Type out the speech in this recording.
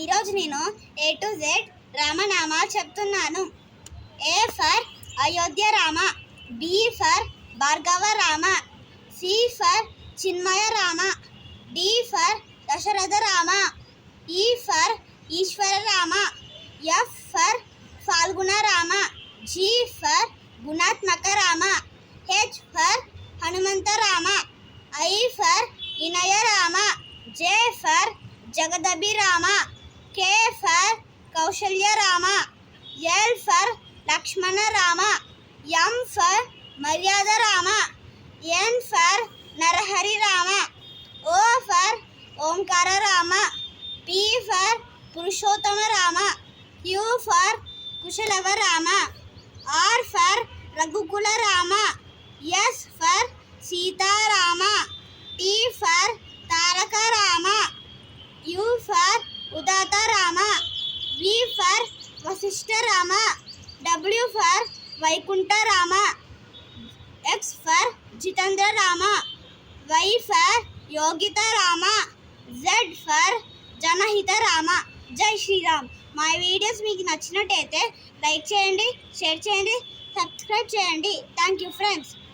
ఈరోజు నేను A to Z రామనామాలు చెప్తున్నాను. A for Ayodhya Rama, B for Bhargava Rama, C for Chinmaya Rama, D for Dasharatha Rama, E for Eshwara Rama, F for Phalguna Rama, G for Gunatmaka Rama, H for Hanumantha Rama, I for Inaya Rama, J for Jagadabhi Rama, K for Kausalya Rama, L for Lakshmana Rama, M for Maryada Rama, N for Narahari Rama, O for Omkara Rama, P for Purushottama Rama, Q for Kushalava Rama, R for Raghukula Rama, S for Sitarama, T for Taraka Rama, U for Udatta Rama, V for Vashishtha Rama, W for Vaikuntha Rama, X for Jitendra Rama, Y for Yogita Rama, Z for Janahita Rama. జై శ్రీరామ్. మా videos మీకు నచ్చినట్టయితే like చేయండి, share చేయండి, subscribe చేయండి. Thank you friends.